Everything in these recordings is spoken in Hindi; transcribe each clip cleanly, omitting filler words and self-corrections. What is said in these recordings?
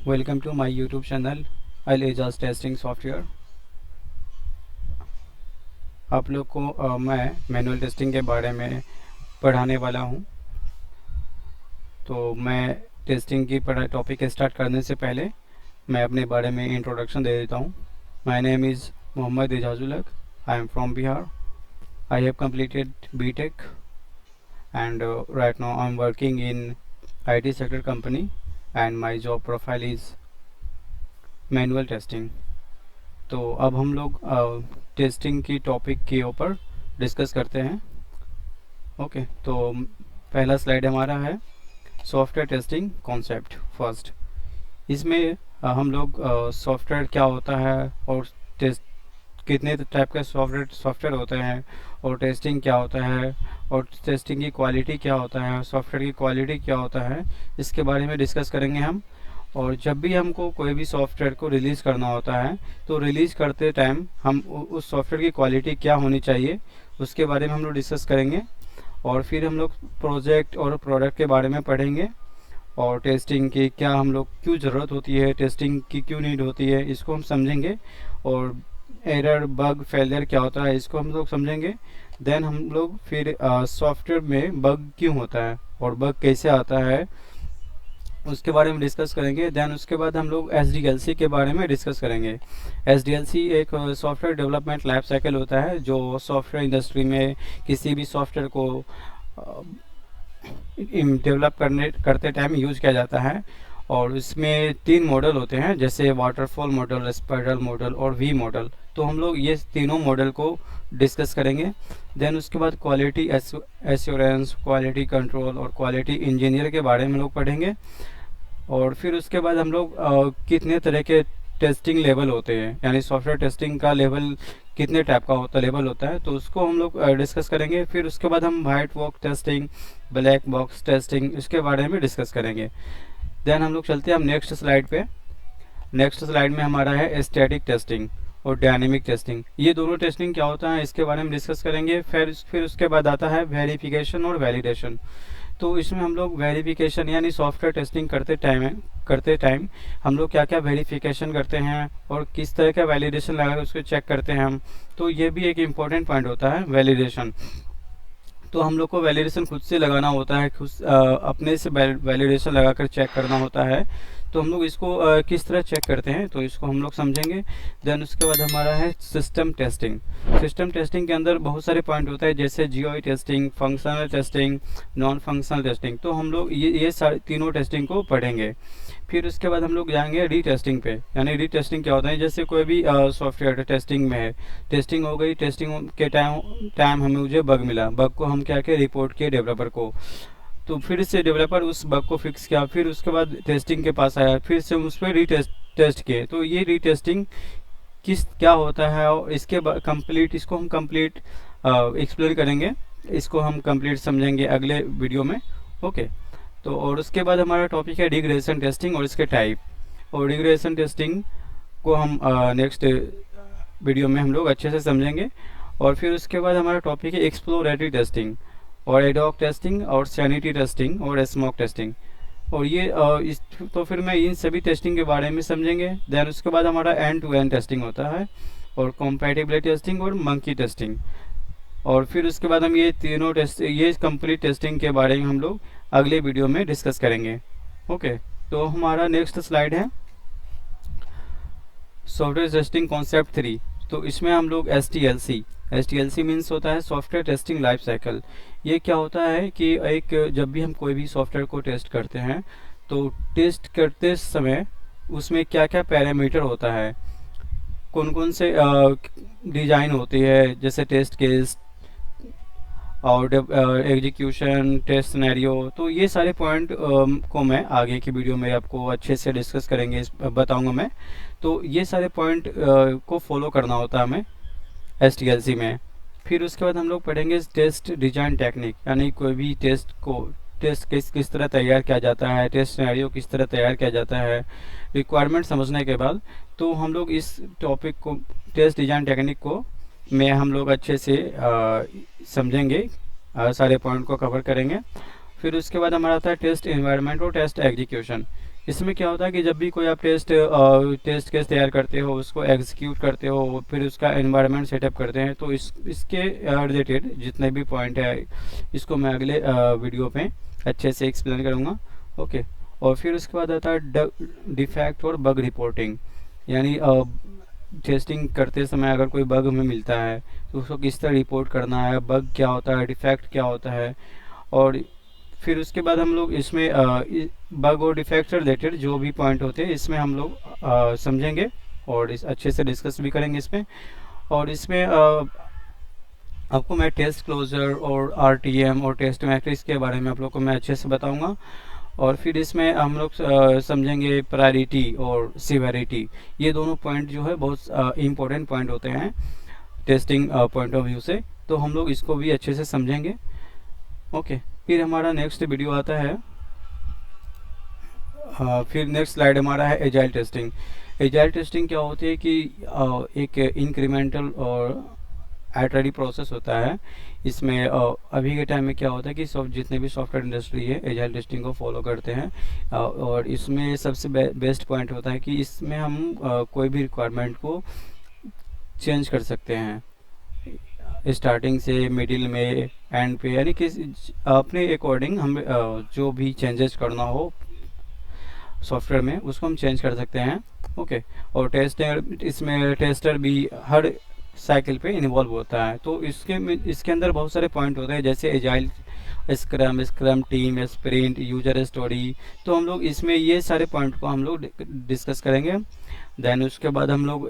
Welcome to my YouTube channel Al Ejaz testing software. आप लोग को मैं मैनुअल टेस्टिंग के बारे में पढ़ाने वाला हूं। तो मैं टेस्टिंग की पढ़ाई टॉपिक स्टार्ट करने से पहले मैं अपने बारे में इंट्रोडक्शन दे देता हूं। My name is Mohammad Ejazul हक। I am from Bihar. I have completed BTech and right now I'm working in IT sector company and my job profile is manual testing। तो अब हम लोग टेस्टिंग की टॉपिक के ऊपर डिस्कस करते हैं। ओके, तो पहला स्लाइड हमारा है सॉफ्टवेयर टेस्टिंग कॉन्सेप्ट फर्स्ट। इसमें हम लोग सॉफ्टवेयर क्या होता है और टेस्ट कितने टाइप के सॉफ्टवेयर होते हैं और टेस्टिंग क्या होता है और टेस्टिंग की क्वालिटी क्या होता है, सॉफ्टवेयर की क्वालिटी क्या होता है, इसके बारे में डिस्कस करेंगे हम। और जब भी हमको कोई भी सॉफ्टवेयर को रिलीज़ करना होता है तो रिलीज़ करते टाइम हम उस सॉफ्टवेयर की क्वालिटी क्या होनी चाहिए उसके बारे में हम लोग डिस्कस करेंगे। और फिर हम लोग प्रोजेक्ट और प्रोडक्ट के बारे में पढ़ेंगे और टेस्टिंग की क्या हम लोग क्यों ज़रूरत होती है, टेस्टिंग की क्यों नीड होती है, इसको हम समझेंगे। और एरर बग फेलियर क्या होता है इसको हम लोग समझेंगे। देन हम लोग फिर सॉफ्टवेयर में बग क्यों होता है और बग कैसे आता है उसके बारे में डिस्कस करेंगे। देन उसके बाद हम लोग SDLC के बारे में डिस्कस करेंगे। SDLC एक सॉफ्टवेयर डेवलपमेंट लाइफ साइकिल होता है जो सॉफ्टवेयर इंडस्ट्री में किसी भी सॉफ्टवेयर को डेवलप करते टाइम यूज किया जाता है। और इसमें 3 मॉडल होते हैं जैसे वाटरफॉल मॉडल, स्पाइरल मॉडल और वी मॉडल। तो हम लोग ये तीनों मॉडल को डिस्कस करेंगे। देन उसके बाद क्वालिटी एश्योरेंस, क्वालिटी कंट्रोल और क्वालिटी इंजीनियर के बारे में लोग पढ़ेंगे। और फिर उसके बाद हम लोग कितने तरह के टेस्टिंग लेवल होते हैं, यानी सॉफ्टवेयर टेस्टिंग का लेवल कितने टाइप का लेवल होता है, तो उसको हम लोग डिस्कस करेंगे। फिर उसके बाद हम white box testing, black box testing इसके बारे में डिस्कस करेंगे। देन हम लोग चलते हैं हम नेक्स्ट स्लाइड पे। नेक्स्ट स्लाइड में हमारा है स्टैटिक टेस्टिंग और डायनेमिक टेस्टिंग। ये दोनों टेस्टिंग क्या होता है इसके बारे में डिस्कस करेंगे। फिर उसके बाद आता है वेरिफिकेशन और वैलिडेशन। तो इसमें हम लोग वेरिफिकेशन यानी सॉफ्टवेयर टेस्टिंग करते टाइम हम लोग क्या क्या वेरिफिकेशन करते हैं और किस तरह का वैलिडेशन लगा उसको चेक करते हैं हम। तो ये भी एक इम्पोर्टेंट पॉइंट होता है वैलिडेशन। तो हम लोग को वैलिडेशन खुद से लगाना होता है, अपने से वैलिडेशन लगाकर चेक करना होता है। तो हम लोग इसको किस तरह चेक करते हैं तो इसको हम लोग समझेंगे। देन उसके बाद हमारा है सिस्टम टेस्टिंग। सिस्टम टेस्टिंग के अंदर बहुत सारे पॉइंट होते हैं जैसे GUI testing, functional testing, non functional testing. तो हम लोग ये सारे तीनों टेस्टिंग को पढ़ेंगे। फिर उसके बाद हम लोग जाएंगे रीटेस्टिंग पे, यानी रीटेस्टिंग क्या होता है। जैसे कोई भी सॉफ्टवेयर टेस्टिंग में है, टेस्टिंग हो गई, टेस्टिंग के टाइम हमें मुझे बग मिला, बग को हम क्या किए रिपोर्ट किए डेवलपर को। तो फिर से डेवलपर उस बग को फिक्स किया, फिर उसके बाद टेस्टिंग के पास आया, फिर से उस पर टेस्ट किए। तो ये रीटेस्टिंग क्या होता है और इसके कंप्लीट इसको हम कंप्लीट एक्सप्लेन करेंगे, इसको हम कंप्लीट समझेंगे अगले वीडियो में। ओके, तो और उसके बाद हमारा टॉपिक है रिग्रेशन टेस्टिंग और इसके टाइप। और रिग्रेशन टेस्टिंग को हम नेक्स्ट वीडियो में हम लोग अच्छे से समझेंगे। और फिर उसके बाद हमारा टॉपिक है एक्सप्लोरेटरी टेस्टिंग और एडॉक टेस्टिंग और सैनिटी टेस्टिंग और स्मोक टेस्टिंग। और ये तो फिर मैं इन सभी टेस्टिंग के बारे में समझेंगे। देन उसके बाद हमारा एंड टू एंड टेस्टिंग होता है और कॉम्पैटिबिलिटी टेस्टिंग और मंकी टेस्टिंग। और फिर उसके बाद हम ये तीनों ये कंप्लीट टेस्टिंग के बारे में हम लोग अगले वीडियो में डिस्कस करेंगे। ओके, तो हमारा नेक्स्ट स्लाइड है सॉफ्टवेयर टेस्टिंग कॉन्सेप्ट 3। तो इसमें हम लोग STLC मीन्स होता है सॉफ्टवेयर टेस्टिंग लाइफ साइकिल। ये क्या होता है कि जब भी हम कोई भी सॉफ्टवेयर को टेस्ट करते हैं तो टेस्ट करते समय उसमें क्या क्या पैरामीटर होता है, कौन कौन से डिज़ाइन होती है, जैसे टेस्ट केस और एग्जीक्यूशन, टेस्ट सिनेरियो। तो ये सारे पॉइंट को मैं आगे की वीडियो में आपको अच्छे से डिस्कस करेंगे, बताऊंगा मैं। तो ये सारे पॉइंट को फॉलो करना होता है हमें STLC में। फिर उसके बाद हम लोग पढ़ेंगे टेस्ट डिजाइन टेक्निक, यानी कोई भी टेस्ट किस तरह तैयार किया जाता है, टेस्ट सिनेरियो किस तरह तैयार किया जाता है। रिक्वायरमेंट समझने के बाद तो हम लोग इस टॉपिक को टेस्ट डिजाइन टेक्निक को हम लोग अच्छे से समझेंगे, सारे पॉइंट को कवर करेंगे। फिर उसके बाद हमारा आता है टेस्ट एनवायरनमेंट और टेस्ट एग्जीक्यूशन। इसमें क्या होता है कि जब भी कोई आप टेस्ट केस तैयार करते हो, उसको एग्जीक्यूट करते हो, फिर उसका एनवायरनमेंट सेटअप करते हैं, तो इसके रिलेटेड जितने भी पॉइंट है इसको मैं अगले वीडियो पे अच्छे से एक्सप्लेन करूँगा। ओके। और फिर उसके बाद आता है डिफेक्ट और बग रिपोर्टिंग, यानी टेस्टिंग करते समय अगर कोई बग हमें मिलता है तो उसको किस तरह रिपोर्ट करना है, बग क्या होता है, डिफेक्ट क्या होता है। और फिर उसके बाद हम लोग इसमें बग और डिफेक्ट से रिलेटेड जो भी पॉइंट होते हैं इसमें हम लोग समझेंगे और इस अच्छे से डिस्कस भी करेंगे इसमें। और इसमें आपको मैं टेस्ट क्लोजर और आरटीएम और टेस्ट मैट्रिक्स के बारे में आप लोग को मैं अच्छे से बताऊंगा। और फिर इसमें हम लोग समझेंगे प्रायोरिटी और सिवेरिटी, ये दोनों पॉइंट जो है बहुत इम्पोर्टेंट पॉइंट होते हैं टेस्टिंग पॉइंट ऑफ व्यू से, तो हम लोग इसको भी अच्छे से समझेंगे। ओके। फिर हमारा नेक्स्ट वीडियो आता है, फिर नेक्स्ट स्लाइड हमारा है एजाइल टेस्टिंग। एजाइल टेस्टिंग क्या होती है कि एक इंक्रीमेंटल और आइटरेटिव प्रोसेस होता है। इसमें अभी के टाइम में क्या होता है कि जितने भी सॉफ्टवेयर इंडस्ट्री है एजाइल टेस्टिंग को फॉलो करते हैं। और इसमें सबसे बेस्ट पॉइंट होता है कि इसमें हम कोई भी रिक्वायरमेंट को चेंज कर सकते हैं, स्टार्टिंग से मिडिल में एंड पे, यानी कि अपने अकॉर्डिंग हम जो भी चेंजेस करना हो सॉफ्टवेयर में उसको हम चेंज कर सकते हैं। ओके। और इसमें टेस्टर भी हर साइकिल पे इन्वॉल्व होता है। तो इसके अंदर बहुत सारे पॉइंट होते हैं, जैसे agile, scrum team, sprint, user story. तो हम लोग इसमें ये सारे पॉइंट को हम लोग डिस्कस करेंगे। देन उसके बाद हम लोग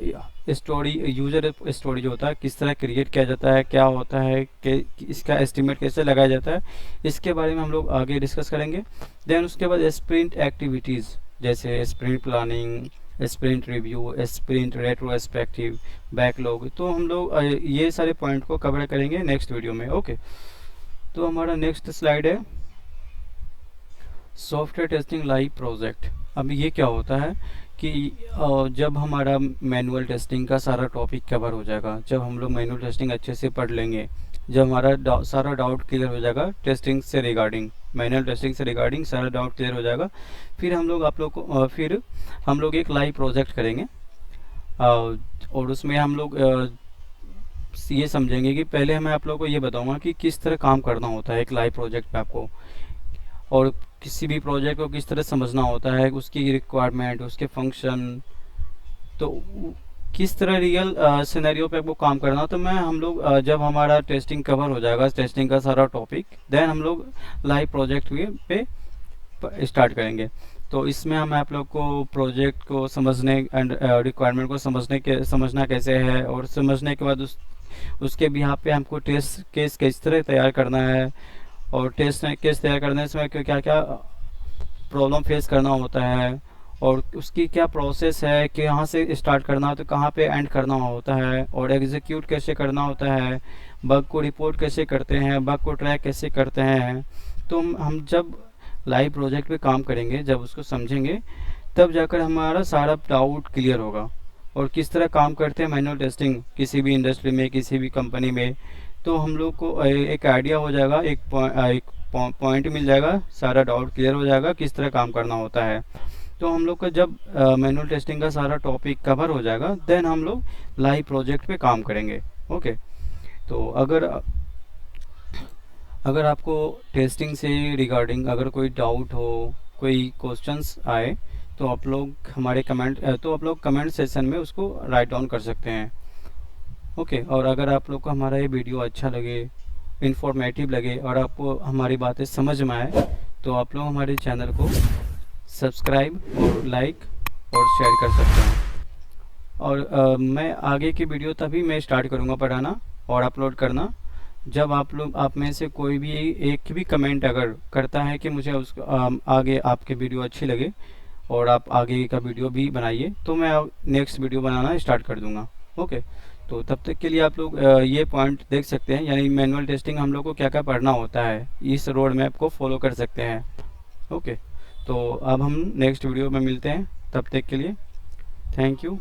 स्टोरी, यूजर स्टोरी जो होता है किस तरह क्रिएट किया जाता है, क्या होता है, कि इसका एस्टिमेट कैसे लगाया जाता है, इसके बारे में हम लोग आगे डिस्कस करेंगे। देन उसके बाद स्प्रिंट एक्टिविटीज़ जैसे sprint planning, sprint review, sprint retrospective, backlog. तो हम लोग ये सारे पॉइंट को कवर करेंगे नेक्स्ट वीडियो में। ओके। तो हमारा नेक्स्ट स्लाइड है सॉफ्टवेयर टेस्टिंग लाइव प्रोजेक्ट। अब ये क्या होता है कि जब हमारा मैनुअल टेस्टिंग का सारा टॉपिक कवर हो जाएगा, जब हम लोग मैनुअल टेस्टिंग अच्छे से पढ़ लेंगे, जब हमारा सारा डाउट क्लियर हो जाएगा टेस्टिंग से रिगार्डिंग, मैनुअल टेस्टिंग से रिगार्डिंग सारा डाउट क्लियर हो जाएगा, फिर हम लोग फिर हम लोग एक लाइव प्रोजेक्ट करेंगे। और उसमें हम लोग ये समझेंगे कि पहले मैं आप लोगों को ये बताऊंगा कि किस तरह काम करना होता है एक लाइव प्रोजेक्ट पे आपको, और किसी भी प्रोजेक्ट को किस तरह समझना होता है, उसकी रिक्वायरमेंट, उसके फंक्शन, तो किस तरह रियल सिनेरियो पे आपको काम करना। तो हम लोग जब हमारा टेस्टिंग कवर हो जाएगा, टेस्टिंग का सारा टॉपिक, देन हम लोग लाइव प्रोजेक्ट पे स्टार्ट करेंगे। तो इसमें हम आप लोग को प्रोजेक्ट को समझने एंड रिक्वायरमेंट को समझना कैसे है, और समझने के बाद उसके बिहाफ पे हमको टेस्ट केस किस तरह तैयार करना है, और टेस्ट केस तैयार करने से क्या क्या प्रॉब्लम फेस करना होता है, और उसकी क्या प्रोसेस है कि कहाँ से स्टार्ट करना है तो कहाँ पे एंड करना होता है, और एग्जीक्यूट कैसे करना होता है, बग को रिपोर्ट कैसे करते हैं, बग को ट्रैक कैसे करते हैं। तो हम जब लाइव प्रोजेक्ट पे काम करेंगे, जब उसको समझेंगे, तब जाकर हमारा सारा डाउट क्लियर होगा। और किस तरह काम करते हैं मैनुअल टेस्टिंग किसी भी इंडस्ट्री में, किसी भी कंपनी में, तो हम लोग को एक आइडिया हो जाएगा, एक पॉइंट मिल जाएगा, सारा डाउट क्लियर हो जाएगा किस तरह काम करना होता है। तो हम लोग का जब मैनुअल टेस्टिंग का सारा टॉपिक कवर हो जाएगा, देन हम लोग लाइव प्रोजेक्ट पे काम करेंगे। ओके। तो अगर आपको टेस्टिंग से रिगार्डिंग अगर कोई डाउट हो, कोई क्वेश्चंस आए, तो आप लोग कमेंट सेशन में उसको राइट डाउन कर सकते हैं। ओके। और अगर आप लोग को हमारा ये वीडियो अच्छा लगे, इन्फॉर्मेटिव लगे, और आपको हमारी बातें समझ में आए, तो आप लोग हमारे चैनल को सब्सक्राइब और लाइक और शेयर कर सकते हैं। और मैं आगे की वीडियो तभी मैं स्टार्ट करूँगा पढ़ाना और अपलोड करना, जब आप में से कोई भी एक भी कमेंट अगर करता है कि मुझे उसको आगे आपके वीडियो अच्छी लगे और आप आगे का वीडियो भी बनाइए, तो मैं नेक्स्ट वीडियो बनाना स्टार्ट कर दूंगा। ओके। तो तब तक के लिए आप लोग ये पॉइंट देख सकते हैं, यानी मैनुअल टेस्टिंग हम लोग को क्या क्या पढ़ना होता है, इस रोड मैप को फॉलो कर सकते हैं। ओके। तो अब हम नेक्स्ट वीडियो में मिलते हैं, तब तक के लिए थैंक यू।